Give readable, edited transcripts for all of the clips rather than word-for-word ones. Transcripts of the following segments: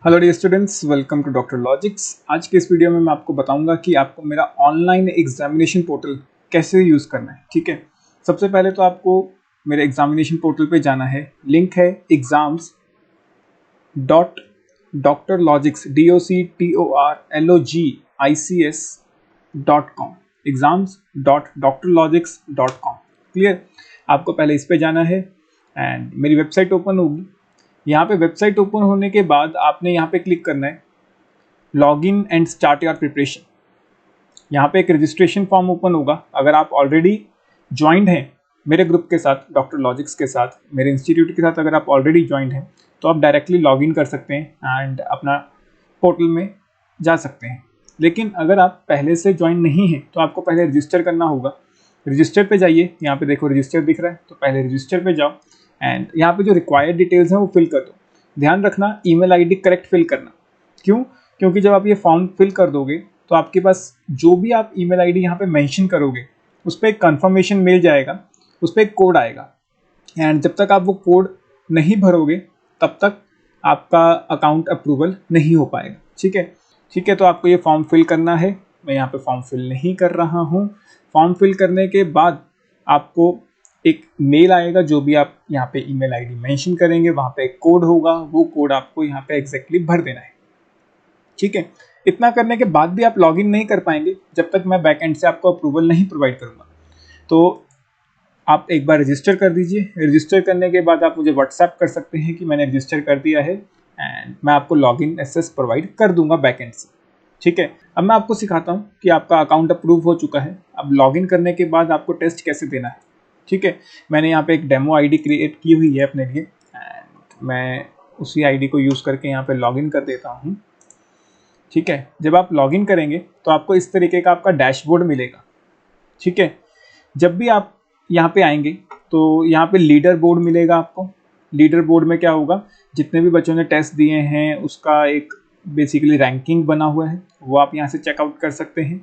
Hello dear students, welcome to Doctor Logics. आज के इस वीडियो में मैं आपको बताऊंगा कि आपको मेरा ऑनलाइन एग्जामिनेशन पोर्टल कैसे यूज़ करना है। ठीक है, सबसे पहले तो आपको मेरे एग्जामिनेशन पोर्टल पे जाना है। लिंक है exams.drlogics.com, exams.drlogics.com। क्लियर? आपको पहले इस पे जाना है एंड मेरी वेबसाइट ओपन होगी। यहाँ पे वेबसाइट ओपन होने के बाद आपने यहाँ पे क्लिक करना है log in and start your preparation. यहाँ पे एक रजिस्ट्रेशन फॉर्म ओपन होगा। अगर आप ऑलरेडी ज्वाइंड हैं मेरे ग्रुप के साथ, डॉक्टर लॉजिक्स के साथ, मेरे इंस्टीट्यूट के साथ अगर आप ऑलरेडी ज्वाइंड हैं तो आप डायरेक्टली लॉग इन कर सकते हैं एंड अपना पोर्टल में जा सकते हैं। लेकिन अगर आप पहले से ज्वाइन नहीं हैं तो आपको पहले रजिस्टर करना होगा। रजिस्टर पे जाइए, यहाँ पे देखो रजिस्टर दिख रहा है, तो पहले रजिस्टर पे जाओ एंड यहाँ पे जो रिक्वायर्ड डिटेल्स हैं वो फिल कर दो। ध्यान रखना ईमेल आईडी करेक्ट फिल करना। क्यों? क्योंकि जब आप ये फॉर्म फिल कर दोगे तो आपके पास जो भी आप ईमेल आईडी यहाँ पे मेंशन करोगे उस पर एक कंफर्मेशन मेल जाएगा, उस पर एक कोड आएगा एंड जब तक आप वो कोड नहीं भरोगे तब तक आपका अकाउंट अप्रूवल नहीं हो पाएगा। ठीक है, ठीक है, तो आपको ये फॉर्म फिल करना है। मैं यहाँ पे फॉर्म फिल नहीं कर रहा हूँ। फॉर्म फिल करने के बाद आपको एक मेल आएगा, जो भी आप यहाँ पे ईमेल आईडी मेंशन करेंगे वहाँ पे एक कोड होगा, वो कोड आपको यहाँ पे एग्जैक्टली भर देना है। ठीक है, इतना करने के बाद भी आप लॉगिन नहीं कर पाएंगे जब तक मैं बैक एंड से आपको अप्रूवल नहीं प्रोवाइड करूँगा। तो आप एक बार रजिस्टर कर दीजिए। रजिस्टर करने के बाद आप मुझे व्हाट्सएप कर सकते हैं कि मैंने रजिस्टर कर दिया है एंड मैं आपको लॉगिन एक्सेस प्रोवाइड कर दूंगा बैक एंड से। ठीक है, अब मैं आपको सिखाता हूँ कि आपका अकाउंट अप्रूव हो चुका है। अब लॉगिन करने के बाद आपको टेस्ट कैसे देना है। ठीक है, मैंने यहाँ पे एक डेमो आईडी क्रिएट की हुई है अपने लिए एंड मैं उसी आईडी को यूज़ करके यहाँ पे लॉगिन कर देता हूँ। ठीक है, जब आप लॉगिन करेंगे तो आपको इस तरीके का आपका डैशबोर्ड मिलेगा। ठीक है, जब भी आप यहाँ पे आएंगे तो यहाँ पे लीडर बोर्ड मिलेगा आपको। लीडर बोर्ड में क्या होगा, जितने भी बच्चों ने टेस्ट दिए हैं उसका एक बेसिकली रैंकिंग बना हुआ है, वो आप यहाँ से चेकआउट कर सकते हैं।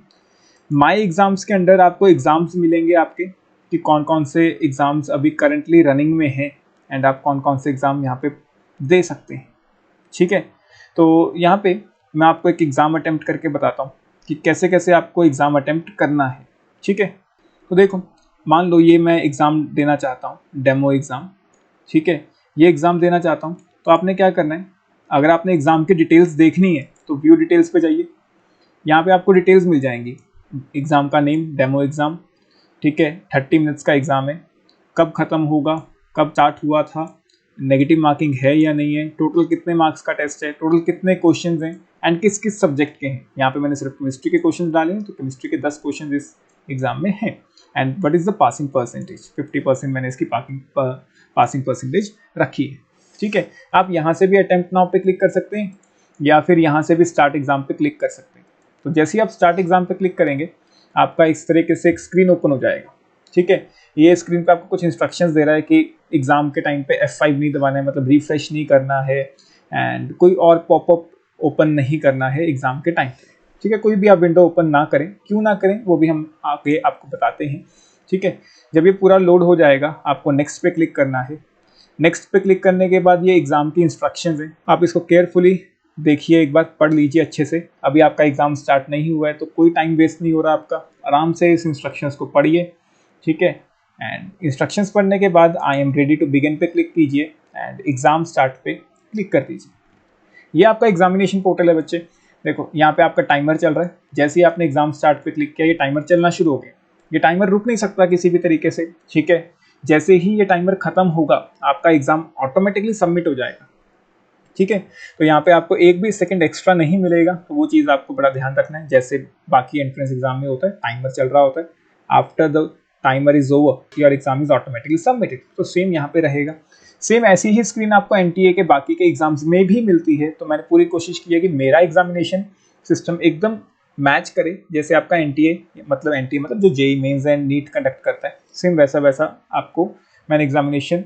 माई एग्ज़ाम्स के अंडर आपको एग्ज़ाम्स मिलेंगे आपके कि कौन कौन से एग्ज़ाम्स अभी करंटली रनिंग में हैं एंड आप कौन कौन से एग्ज़ाम यहाँ पे दे सकते हैं। ठीक है, तो यहाँ पे मैं आपको एक एग्ज़ाम अटेम्प्ट करके बताता हूँ कि कैसे कैसे आपको एग्ज़ाम अटेम्प्ट करना है। ठीक है, तो देखो मान लो ये मैं एग्ज़ाम देना चाहता हूँ, डेमो एग्ज़ाम। ठीक है, ये एग्ज़ाम देना चाहता हूँ तो आपने क्या करना है, अगर आपने एग्ज़ाम की डिटेल्स देखनी है तो व्यू डिटेल्स पे जाइए। यहाँ पे आपको डिटेल्स मिल जाएंगी। एग्ज़ाम का नेम डेमो एग्ज़ाम। ठीक है, 30 मिनट्स का एग्ज़ाम है, कब ख़त्म होगा, कब स्टार्ट हुआ था, नेगेटिव मार्किंग है या नहीं है, टोटल कितने मार्क्स का टेस्ट है, टोटल कितने क्वेश्चंस हैं एंड किस किस सब्जेक्ट के हैं। यहाँ पे मैंने सिर्फ केमिस्ट्री के क्वेश्चन डाले हैं तो केमिस्ट्री के 10 क्वेश्चन इस एग्ज़ाम में हैं and what is the passing percentage. 50% मैंने इसकी पासिंग परसेंटेज रखी है। ठीक है, आप यहाँ से भी अटेम्प्ट नाउ पे क्लिक कर सकते हैं या फिर यहाँ से भी स्टार्ट एग्ज़ाम पे क्लिक कर सकते हैं। तो जैसे ही आप स्टार्ट एग्ज़ाम पे क्लिक करेंगे आपका इस तरीके से एक स्क्रीन ओपन हो जाएगा। ठीक है, ये स्क्रीन पे आपको कुछ इंस्ट्रक्शंस दे रहा है कि एग्ज़ाम के टाइम पे F5 नहीं दबाना है, मतलब रिफ्रेश नहीं करना है एंड कोई और पॉपअप ओपन नहीं करना है एग्ज़ाम के टाइम पे। ठीक है, कोई भी आप विंडो ओपन ना करें, क्यों ना करें वो भी हम आगे आपको बताते हैं। ठीक है, जब ये पूरा लोड हो जाएगा आपको नेक्स्ट पे क्लिक करना है। नेक्स्ट पे क्लिक करने के बाद ये एग्ज़ाम की इंस्ट्रक्शंस हैं, आप इसको केयरफुली देखिए, एक बार पढ़ लीजिए अच्छे से। अभी आपका एग्ज़ाम स्टार्ट नहीं हुआ है तो कोई टाइम वेस्ट नहीं हो रहा आपका, आराम से इस इंस्ट्रक्शंस को पढ़िए। ठीक है, एंड इंस्ट्रक्शंस पढ़ने के बाद I am ready to begin पे क्लिक कीजिए एंड एग्ज़ाम स्टार्ट पे क्लिक कर दीजिए। ये आपका एग्जामिनेशन पोर्टल है बच्चे। देखो यहाँ पे आपका टाइमर चल रहा है। जैसे ही आपने एग्ज़ाम स्टार्ट पे क्लिक किया ये टाइमर चलना शुरू हो गया। ये टाइमर रुक नहीं सकता किसी भी तरीके से। ठीक है, जैसे ही ये टाइमर ख़त्म होगा आपका एग्ज़ाम ऑटोमेटिकली सबमिट हो जाएगा। ठीक है, तो यहाँ पे आपको एक भी सेकंड एक्स्ट्रा नहीं मिलेगा, तो वो चीज़ आपको बड़ा ध्यान रखना है। जैसे बाकी एंट्रेंस एग्जाम में होता है, टाइमर चल रहा होता है, after the timer is over your exam is automatically submitted, तो सेम यहाँ पे रहेगा। सेम ऐसी ही स्क्रीन आपको एनटीए के बाकी के एग्जाम्स में भी मिलती है। तो मैंने पूरी कोशिश की है कि मेरा एग्जामिनेशन सिस्टम एकदम मैच करे जैसे आपका एनटीए मतलब जो JEE mains and NEET conduct करता है, सेम वैसा वैसा आपको मैंने एग्जामिनेशन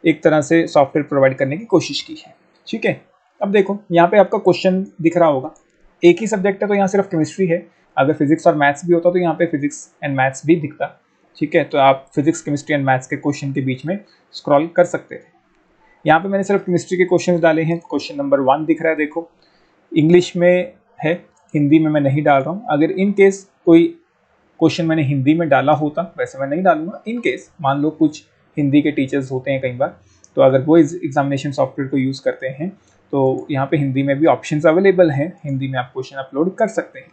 एक तरह से सॉफ्टवेयर प्रोवाइड करने की कोशिश की है। ठीक है, अब देखो यहाँ पे आपका क्वेश्चन दिख रहा होगा। एक ही सब्जेक्ट है तो यहाँ सिर्फ केमिस्ट्री है। अगर फिजिक्स और मैथ्स भी होता तो यहाँ पे फिजिक्स एंड मैथ्स भी दिखता। ठीक है, तो आप फिजिक्स केमिस्ट्री एंड मैथ्स के क्वेश्चन के बीच में स्क्रॉल कर सकते थे। यहाँ पे मैंने सिर्फ केमिस्ट्री के क्वेश्चन डाले हैं। क्वेश्चन नंबर 1 दिख रहा है, देखो इंग्लिश में है, हिंदी में मैं नहीं डाल रहा हूँ। अगर इन केस कोई क्वेश्चन मैंने हिंदी में डाला होता, वैसे मैं नहीं डालूंगा। इन केस मान लो कुछ हिंदी के टीचर्स होते हैं कई बार, तो अगर वो इस एग्जामिनेशन सॉफ्टवेयर को यूज़ करते हैं तो यहाँ पे हिंदी में भी ऑप्शंस अवेलेबल हैं, हिंदी में आप क्वेश्चन अपलोड कर सकते हैं।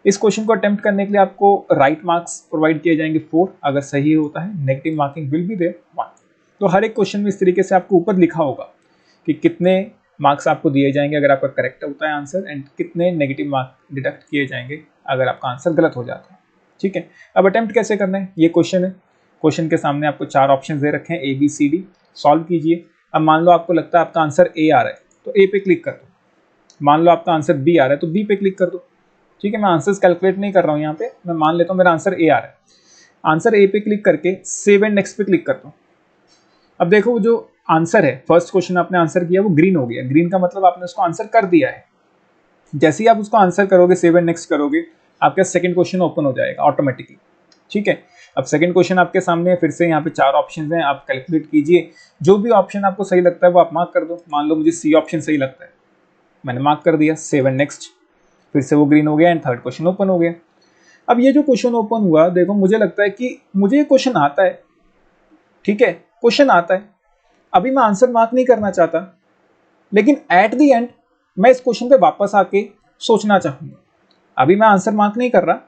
इस क्वेश्चन को अटेम्प्ट करने के लिए आपको राइट मार्क्स प्रोवाइड किए जाएंगे 4, अगर सही होता है negative marking will be there 1। तो हर एक क्वेश्चन में इस तरीके से आपको ऊपर लिखा होगा कि कितने मार्क्स आपको दिए जाएंगे अगर आपका करेक्ट होता है आंसर, एंड कितने नेगेटिव मार्क्स डिडक्ट किए जाएंगे अगर आपका आंसर गलत हो जाता है। ठीक है, अब अटेम्प्ट कैसे करना है, ये क्वेश्चन है। क्वेश्चन के सामने आपको 4 ऑप्शन दे रखे हैं ABCD, सॉल्व कीजिए। अब मान लो आपको लगता है आपका आंसर A आ रहा है तो A पे क्लिक कर दो, मान लो आपका आंसर B आ रहा है तो B पे क्लिक कर दो। ठीक है, मैं आंसर्स कैलकुलेट नहीं कर रहा हूँ यहाँ पे, मैं मान लेता हूँ मेरा आंसर A आ रहा है। आंसर A पे क्लिक करके सेव एंड नेक्स्ट पे क्लिक करता हूँ। अब देखो जो आंसर है, फर्स्ट क्वेश्चन आपने आंसर किया वो ग्रीन हो गया। ग्रीन का मतलब आपने उसको आंसर कर दिया है। जैसे ही आप उसको आंसर करोगे, सेव एंड नेक्स्ट करोगे, आपका सेकंड क्वेश्चन ओपन हो जाएगा ऑटोमेटिकली। ठीक है, अब सेकंड क्वेश्चन आपके सामने है, फिर से यहाँ पे 4 ऑप्शन हैं, आप कैलकुलेट कीजिए। जो भी ऑप्शन आपको सही लगता है वो आप मार्क कर दो। मान लो मुझे C ऑप्शन सही लगता है, मैंने मार्क कर दिया, सेव एंड नेक्स्ट, फिर से वो ग्रीन हो गया एंड थर्ड क्वेश्चन ओपन हो गया। अब ये जो क्वेश्चन ओपन हुआ, देखो मुझे लगता है कि मुझे ये क्वेश्चन आता है। ठीक है, क्वेश्चन आता है, अभी मैं आंसर मार्क नहीं करना चाहता, लेकिन एट द एंड मैं इस क्वेश्चन पे वापस आके सोचना चाहूंगा। अभी मैं आंसर मार्क नहीं कर रहा,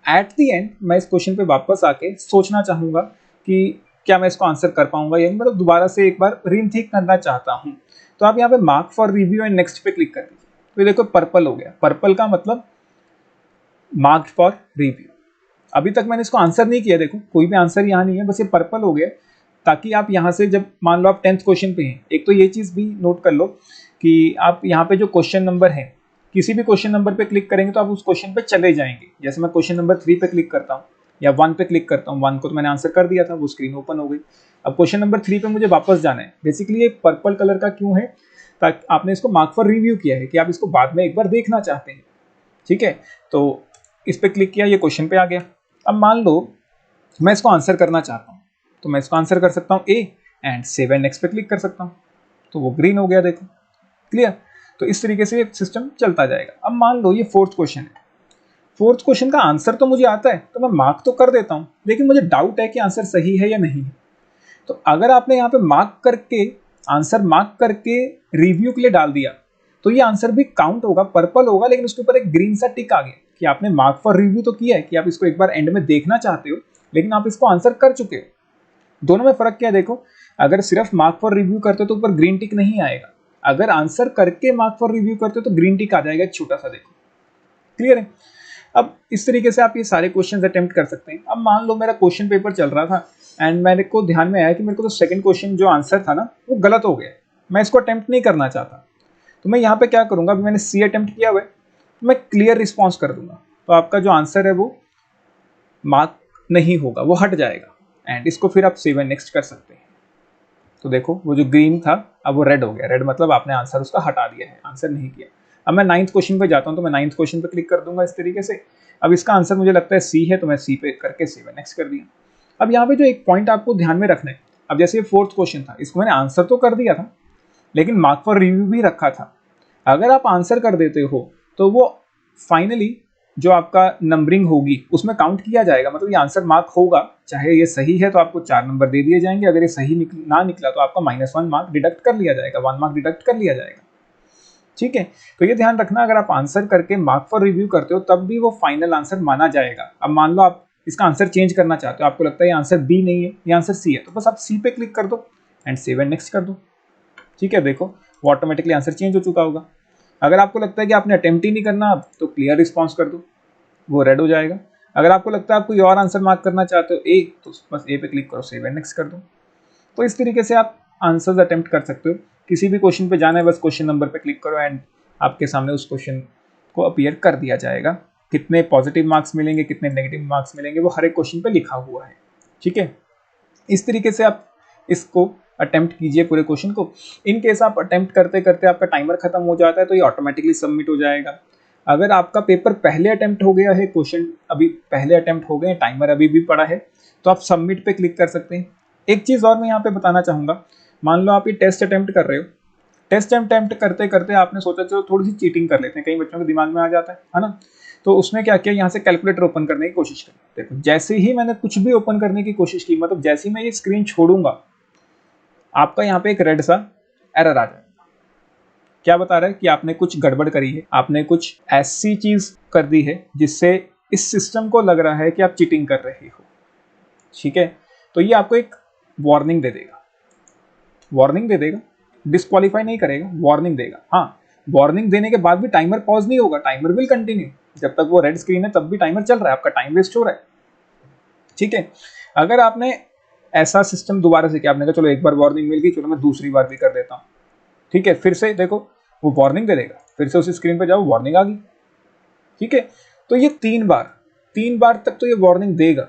एट द एंड मैं इस क्वेश्चन पे वापस आके सोचना चाहूंगा कि क्या मैं इसको आंसर कर पाऊंगा, यानी मतलब दोबारा से एक बार रीथिंक करना चाहता हूं। तो आप यहाँ पे mark for review and next पे क्लिक कर दीजिए। तो देखो पर्पल हो गया, पर्पल का मतलब मार्क्ड फॉर रिव्यू। अभी तक मैंने इसको आंसर नहीं किया, देखो कोई भी आंसर यहाँ नहीं है, बस ये पर्पल हो गया, ताकि आप यहाँ से जब मान लो आप 10th क्वेश्चन पे हैं, एक तो ये चीज़ भी नोट कर लो कि आप यहाँ पे जो क्वेश्चन नंबर है, किसी भी क्वेश्चन नंबर पे क्लिक करेंगे तो आप उस क्वेश्चन पे चले जाएंगे। जैसे मैं क्वेश्चन नंबर 3 पे क्लिक करता हूँ या 1 पे क्लिक करता हूँ, 1 को तो मैंने आंसर कर दिया था, वो स्क्रीन ओपन हो गई। अब क्वेश्चन नंबर 3 पे मुझे वापस जाना है। बेसिकली ये पर्पल कलर का क्यों है, ताकि आपने इसको मार्क फॉर रिव्यू किया है कि आप इसको बाद में एक बार देखना चाहते हैं। ठीक है, तो इस पे क्लिक किया, ये क्वेश्चन पे आ गया। अब मान लो मैं इसको आंसर करना चाहता हूँ, तो मैं इसको आंसर कर सकता हूँ A and save and next पे क्लिक कर सकता हूँ, तो वो ग्रीन हो गया, देखो क्लियर। तो इस तरीके से सिस्टम चलता जाएगा। अब मान लो ये 4th क्वेश्चन है, 4th क्वेश्चन का आंसर तो मुझे आता है, तो मैं मार्क तो कर देता हूँ, लेकिन मुझे डाउट है कि आंसर सही है या नहीं है। तो अगर आपने यहाँ पे मार्क करके, आंसर मार्क करके रिव्यू के लिए डाल दिया, तो ये आंसर भी काउंट होगा, पर्पल होगा, लेकिन उसके ऊपर एक ग्रीन सा टिक आ गया कि आपने मार्क फॉर रिव्यू तो किया है, कि आप इसको एक बार एंड में देखना चाहते हो, लेकिन आप इसको आंसर कर चुके हो। दोनों में फर्क क्या है, देखो अगर सिर्फ मार्क फॉर रिव्यू करते हो तो ऊपर ग्रीन टिक नहीं आएगा, अगर आंसर करके मार्क फॉर रिव्यू करते हो तो ग्रीन टिक आ जाएगा एक छोटा सा, देखो क्लियर है। अब इस तरीके से आप ये सारे क्वेश्चंस अटेम्प्ट कर सकते हैं। अब मान लो मेरा क्वेश्चन पेपर चल रहा था एंड मेरे को ध्यान में आया कि मेरे को तो सेकंड क्वेश्चन जो आंसर था ना वो गलत हो गया, मैं इसको अटेम्प्ट नहीं करना चाहता। तो मैं यहाँ पे क्या करूँगा, अभी मैंने C अटेम्प्ट किया हुआ है, तो मैं क्लियर रिस्पॉन्स कर दूंगा, तो आपका जो आंसर है वो मार्क नहीं होगा, वो हट जाएगा, एंड इसको फिर आप सेव एंड नेक्स्ट कर सकते हैं। तो देखो वो जो ग्रीन था अब वो रेड हो गया, रेड मतलब आपने आंसर उसका हटा दिया है, आंसर नहीं किया। अब मैं 9th क्वेश्चन पे जाता हूँ, तो मैं 9th क्वेश्चन पे क्लिक कर दूंगा इस तरीके से। अब इसका आंसर मुझे लगता है C है, तो मैं C पे करके सेव एंड नेक्स्ट कर दिया। अब यहाँ पे जो एक पॉइंट आपको ध्यान में रखना है, अब जैसे ये 4th क्वेश्चन था, इसको मैंने आंसर तो कर दिया था, लेकिन मार्क फॉर रिव्यू भी रखा था। अगर आप आंसर कर देते हो तो वो फाइनली जो आपका नंबरिंग होगी उसमें काउंट किया जाएगा, मतलब ये आंसर मार्क होगा। चाहे ये सही है तो आपको 4 नंबर दे दिए जाएंगे, अगर ये सही ना निकला तो आपका -1 मार्क डिडक्ट कर लिया जाएगा, 1 मार्क डिडक्ट कर लिया जाएगा। ठीक है, तो ये ध्यान रखना, अगर आप आंसर करके मार्क फॉर रिव्यू करते हो तब भी वो फाइनल आंसर माना जाएगा। अब मान लो आप इसका आंसर चेंज करना चाहते हो, आपको लगता है ये आंसर B नहीं है, ये आंसर C है, तो बस आप C पे क्लिक कर दो एंड सेव एंड नेक्स्ट कर दो। ठीक है, देखो वो ऑटोमेटिकली आंसर चेंज हो चुका होगा। अगर आपको लगता है कि आपने अटेम्प्ट ही नहीं करना अब, तो क्लियर रिस्पॉन्स कर दो, वो रेड हो जाएगा। अगर आपको लगता है आप कोई और आंसर मार्क करना चाहते हो A, तो बस A पे क्लिक करो, सेव एंड नेक्स्ट कर दो। तो इस तरीके से आप आंसर्स अटेम्प्ट कर सकते हो। किसी भी क्वेश्चन पे जाना है, बस क्वेश्चन नंबर पे क्लिक करो एंड आपके सामने उस क्वेश्चन को अपीयर कर दिया जाएगा। कितने पॉजिटिव मार्क्स मिलेंगे, कितने नेगेटिव मार्क्स मिलेंगे, वो हर एक क्वेश्चन पे लिखा हुआ है। ठीक है, इस तरीके से आप इसको अटेम्प्ट कीजिए पूरे क्वेश्चन को। इन केस आप अटेम्प्ट करते करते आपका टाइमर खत्म हो जाता है तो ये ऑटोमेटिकली सबमिट हो जाएगा। अगर आपका पेपर पहले अटेम्प्ट हो गया है, क्वेश्चन अभी पहले अटेम्प्ट हो गए, टाइमर अभी भी पड़ा है, तो आप सबमिट पे क्लिक कर सकते हैं। एक चीज़ और मैं यहाँ पे बताना चाहूँगा, मान लो आप ये टेस्ट अटेम्प्ट कर रहे हो, टेस्ट अटेम्प्ट करते करते आपने सोचा चलो थोड़ी सी चीटिंग कर लेते हैं, कई बच्चों के दिमाग में आ जाता है ना। तो उसमें क्या किया, यहाँ से कैलकुलेटर ओपन करने की कोशिश करी। देखो जैसे ही मैंने कुछ भी ओपन करने की कोशिश की, मतलब जैसे ही मैं ये स्क्रीन छोड़ूंगा, आपका यहाँ पे एक रेड सा एरर आ जाएगा। क्या बता रहा है कि आपने कुछ गड़बड़ करी है, आपने कुछ ऐसी चीज कर दी है जिससे इस सिस्टम को लग रहा है कि आप चीटिंग कर रहे हो। ठीक है, तो ये आपको एक वार्निंग दे देगा, वार्निंग दे देगा, डिस्क्वालीफाई नहीं करेगा, वार्निंग देगा। हाँ, वार्निंग देने के बाद भी टाइमर पॉज नहीं होगा, टाइमर विल कंटिन्यू। जब तक वो रेड स्क्रीन है तब भी टाइमर चल रहा है, आपका टाइम वेस्ट हो रहा है। ठीक है, अगर आपने ऐसा सिस्टम दोबारा से किया, आपने कहा चलो एक बार वार्निंग मिल गई, चलो मैं दूसरी बार भी कर देता हूँ, ठीक है, फिर से देखो वो वार्निंग दे देगा, फिर से उसी स्क्रीन पे जाओ, वार्निंग आ गई। ठीक है, तो ये 3 बार तक तो ये वार्निंग देगा,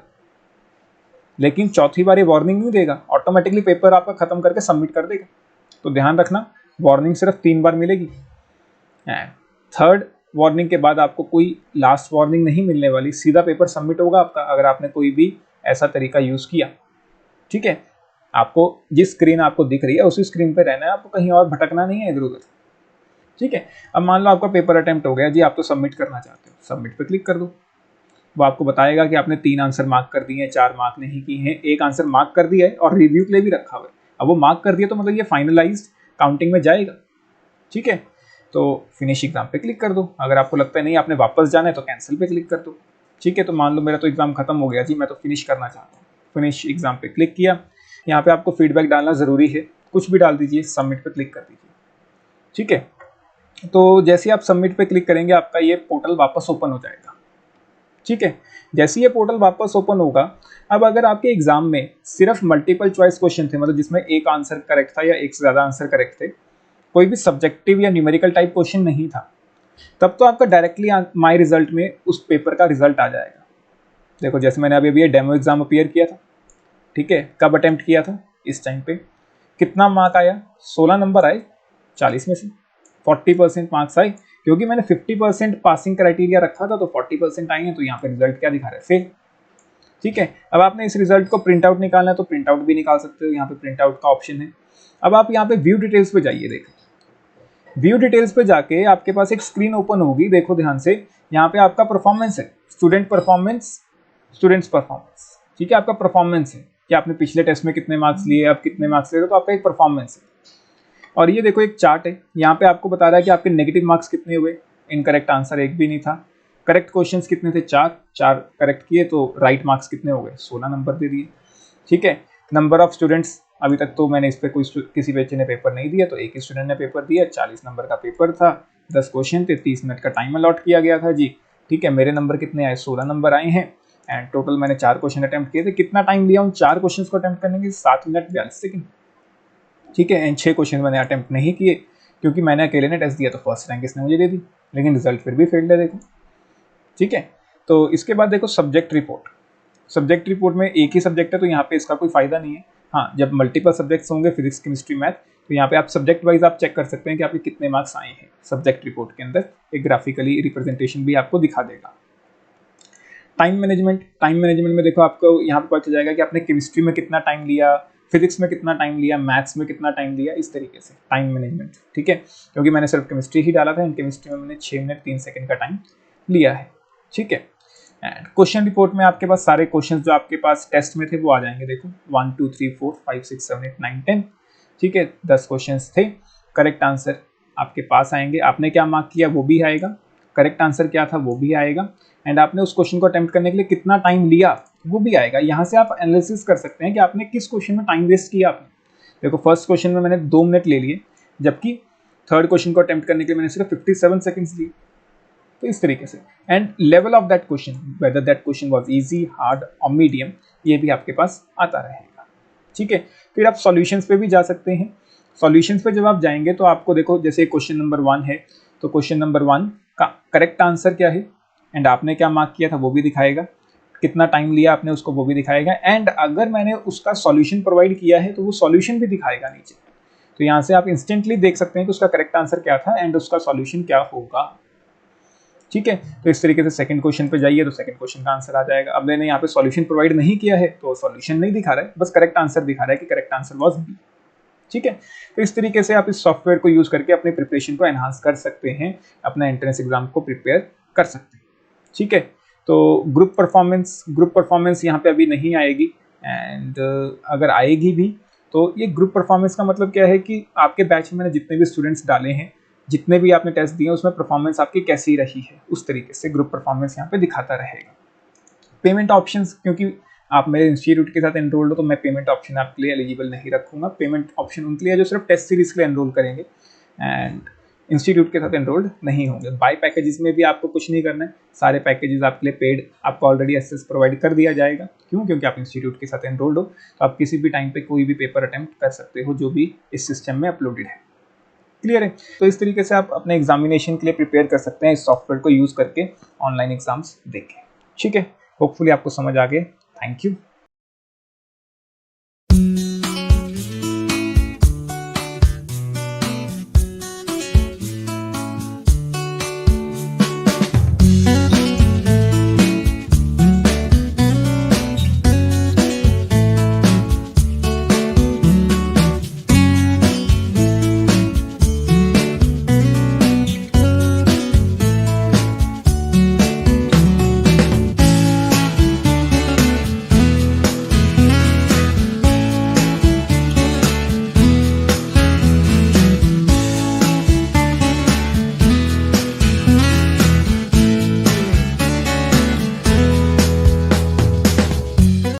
लेकिन चौथी बार ये वार्निंग नहीं देगा, ऑटोमेटिकली पेपर आपका खत्म करके सबमिट कर देगा। तो ध्यान रखना, वार्निंग सिर्फ 3 बार मिलेगी। एंड थर्ड वार्निंग के बाद आपको कोई लास्ट वार्निंग नहीं मिलने वाली, सीधा पेपर सबमिट होगा आपका, अगर आपने कोई भी ऐसा तरीका यूज किया। ठीक है, आपको जिस स्क्रीन आपको दिख रही है उसी स्क्रीन पे रहना है, आपको कहीं और भटकना नहीं है इधर उधर। ठीक है, अब मान लो आपका पेपर अटेम्प्ट हो गया जी, आप तो सबमिट करना चाहते हो, सबमिट पे क्लिक कर दो। वो आपको बताएगा कि आपने 3 आंसर मार्क कर दिए हैं, 4 मार्क नहीं किए हैं, 1 आंसर मार्क कर दिया है और रिव्यू के लिए भी रखा हुआ है। अब वो मार्क कर दिया तो मतलब ये फाइनलाइज्ड काउंटिंग में जाएगा। ठीक है, तो फिनिश एग्जाम पे क्लिक कर दो। अगर आपको लगता है नहीं आपने वापस जाना है तो कैंसिल पे क्लिक कर दो। ठीक है, तो मान लो मेरा तो एग्जाम खत्म हो गया जी, मैं तो फिनिश करना चाहता हूँ, फिनिश एग्जाम पे क्लिक किया। यहाँ पे आपको फीडबैक डालना जरूरी है, कुछ भी डाल दीजिए, सबमिट पे क्लिक कर दीजिए। ठीक है, तो जैसे आप सबमिट पे क्लिक करेंगे आपका ये पोर्टल वापस ओपन हो जाएगा। ठीक है, जैसे ये पोर्टल वापस ओपन होगा, अब अगर आपके एग्जाम में सिर्फ मल्टीपल चॉइस क्वेश्चन थे, मतलब जिसमें एक आंसर करेक्ट था या एक से ज्यादा आंसर करेक्ट थे, कोई भी सब्जेक्टिव या न्यूमेरिकल टाइप क्वेश्चन नहीं था, तब तो आपका डायरेक्टली माई रिजल्ट में उस पेपर का रिजल्ट आ जाएगा। देखो जैसे मैंने अभी ये डेमो एग्जाम अपीयर किया था, ठीक है, कब अटेम्प्ट किया था, इस टाइम पे, कितना मार्क आया, 16 नंबर आए 40 में से, 40% मार्क्स आए, क्योंकि मैंने 50% पासिंग क्राइटेरिया रखा था, तो 40% आए हैं, तो यहाँ पे रिजल्ट क्या दिखा रहा है, फेल। ठीक है, अब आपने इस रिजल्ट को प्रिंट आउट निकालना है तो प्रिंट आउट भी निकाल सकते हो, यहाँ पे प्रिंट आउट का ऑप्शन है। अब आप यहाँ पे व्यू डिटेल्स पे जाइए, देखो व्यू डिटेल्स पे जाके आपके पास एक स्क्रीन ओपन होगी, देखो ध्यान से, यहाँ पे आपका परफॉर्मेंस है, स्टूडेंट परफॉर्मेंस, स्टूडेंट्स परफॉर्मेंस। ठीक है, आपका परफॉर्मेंस है कि आपने पिछले टेस्ट में कितने मार्क्स लिए, आप कितने मार्क्स ले रहे हो, तो आपका एक परफॉर्मेंस है। और ये देखो एक चार्ट है, यहाँ पे आपको बता रहा है कि आपके नेगेटिव मार्क्स कितने हुए, इनकरेक्ट आंसर एक भी नहीं था, करेक्ट क्वेश्चंस कितने थे, 4 करेक्ट किए, तो राइट मार्क्स कितने हो गए, 16 नंबर दे दिए। ठीक है, नंबर ऑफ स्टूडेंट्स, अभी तक तो मैंने इस पर किसी बच्चे ने पेपर नहीं दिया, तो एक ही स्टूडेंट ने पेपर दिया, 40 नंबर का पेपर था, 10 क्वेश्चन थे, 30 मिनट का टाइम अलॉट किया गया था जी। ठीक है, मेरे नंबर कितने आए, 16 नंबर आए हैं, एंड टोटल मैंने 4 क्वेश्चन अटेम्प्ट किए थे। कितना टाइम लिया उन 4 क्वेश्चन को अटेम्प्ट करने के, 7 मिनट 42 सेकंड। ठीक है, एंड 6 क्वेश्चन मैंने अटेम्प्ट नहीं किए, क्योंकि मैंने अकेले ने टेस्ट दिया, तो फर्स्ट रैंक इसने मुझे दे दी, लेकिन रिजल्ट फिर भी फेल्ड है, देखो। ठीक है, तो इसके बाद देखो सब्जेक्ट रिपोर्ट। सब्जेक्ट रिपोर्ट में एक ही सब्जेक्ट है, तो यहाँ पे इसका कोई फायदा नहीं है। हाँ, जब मल्टीपल सब्जेक्ट्स होंगे, फिजिक्स, केमिस्ट्री, मैथ, तो यहाँ पे आप सब्जेक्ट वाइज आप चेक कर सकते हैं कि आपके कितने मार्क्स आए हैं। सब्जेक्ट रिपोर्ट के अंदर एक ग्राफिकली रिप्रेजेंटेशन भी आपको दिखा देगा। टाइम मैनेजमेंट में देखो आपको यहाँ पे पता चल जाएगा कि आपने केमिस्ट्री में कितना टाइम लिया, फिजिक्स में कितना टाइम लिया, मैथ्स में कितना टाइम लिया, इस तरीके से टाइम मैनेजमेंट। ठीक है, क्योंकि मैंने सिर्फ केमिस्ट्री ही डाला था, एंड केमिस्ट्री में मैंने 6 मिनट 3 सेकंड का टाइम लिया है। ठीक है, एंड क्वेश्चन रिपोर्ट में आपके पास सारे क्वेश्चन जो आपके पास टेस्ट में थे वो आ जाएंगे, देखो 1 2 3 4 5 6 7 8 9 10। ठीक है, 10 क्वेश्चन थे, करेक्ट आंसर आपके पास आएंगे, आपने क्या मार्क किया वो भी आएगा, करेक्ट आंसर क्या था वो भी आएगा, एंड आपने उस क्वेश्चन को अटेम्प्ट करने के लिए कितना टाइम लिया वो भी आएगा। यहाँ से आप एनालिसिस कर सकते हैं कि आपने किस क्वेश्चन में टाइम वेस्ट किया आपने। देखो फर्स्ट क्वेश्चन में मैंने 2 मिनट ले लिए, जबकि थर्ड क्वेश्चन को अटेम्प्ट करने के लिए मैंने सिर्फ 57 सेकंड्स लिए। तो इस तरीके से, and level of that question, whether that question was easy, hard और मीडियम, ये भी आपके पास आता रहेगा। ठीक है, फिर आप सॉल्यूशंस पे भी जा सकते हैं। सॉल्यूशंस पे जब आप जाएंगे तो आपको देखो जैसे क्वेश्चन नंबर 1 है, तो क्वेश्चन नंबर 1 का करेक्ट आंसर क्या है, एंड आपने क्या मार्क किया था वो भी दिखाएगा, कितना टाइम लिया आपने उसको वो भी दिखाएगा, एंड अगर मैंने उसका सॉल्यूशन प्रोवाइड किया है तो वो सॉल्यूशन भी दिखाएगा नीचे। तो यहाँ से आप इंस्टेंटली देख सकते हैं कि उसका करेक्ट आंसर क्या था एंड उसका सॉल्यूशन क्या होगा। ठीक है, तो इस तरीके से सेकंड क्वेश्चन पे जाइए तो सेकंड क्वेश्चन का आंसर आ जाएगा। अब मैंने यहाँ पे सॉल्यूशन प्रोवाइड नहीं किया है तो सॉल्यूशन नहीं दिखा रहा है, बस करेक्ट आंसर दिखा रहा है कि करेक्ट आंसर वाज बी। ठीक है। तो इस तरीके से आप इस सॉफ्टवेयर को यूज़ करके अपनी प्रिपरेशन को एनहांस कर सकते हैं, अपना एंट्रेंस एग्जाम को प्रिपेयर कर सकते हैं। ठीक है। तो ग्रुप परफॉर्मेंस यहाँ पे अभी नहीं आएगी, एंड अगर आएगी भी तो ये ग्रुप परफॉर्मेंस का मतलब क्या है कि आपके बैच में मैंने जितने भी स्टूडेंट्स डाले हैं, जितने भी आपने टेस्ट दिए, उसमें परफॉर्मेंस आपकी कैसी रही है, उस तरीके से ग्रुप परफॉर्मेंस यहाँ पे दिखाता रहेगा। पेमेंट ऑप्शंस, क्योंकि आप मेरे इंस्टीट्यूट के साथ एनरोल्ड हो तो मैं पेमेंट ऑप्शन आपके लिए एलिजिबल नहीं रखूंगा। पेमेंट ऑप्शन उनके लिए जो सिर्फ टेस्ट सीरीज के लिए एनरोल करेंगे एंड इंस्टीट्यूट के साथ एनरोल्ड नहीं होंगे। बाय पैकेजेस में भी आपको कुछ नहीं करना है, सारे पैकेजेस आपके लिए पेड, आपको ऑलरेडी एक्सेस प्रोवाइड कर दिया जाएगा। क्यों? क्योंकि आप इंस्टीट्यूट के साथ एनरोल्ड हो, तो आप किसी भी टाइम पे कोई भी पेपर अटेम्प्ट कर सकते हो जो भी इस सिस्टम में अपलोडेड है। क्लियर है? तो इस तरीके से आप अपने एग्जामिनेशन के लिए प्रिपेयर कर सकते हैं इस सॉफ्टवेयर को यूज़ करके ऑनलाइन एग्जाम्स देके। ठीक है, होपफुली आपको समझ आ गए। Thank you.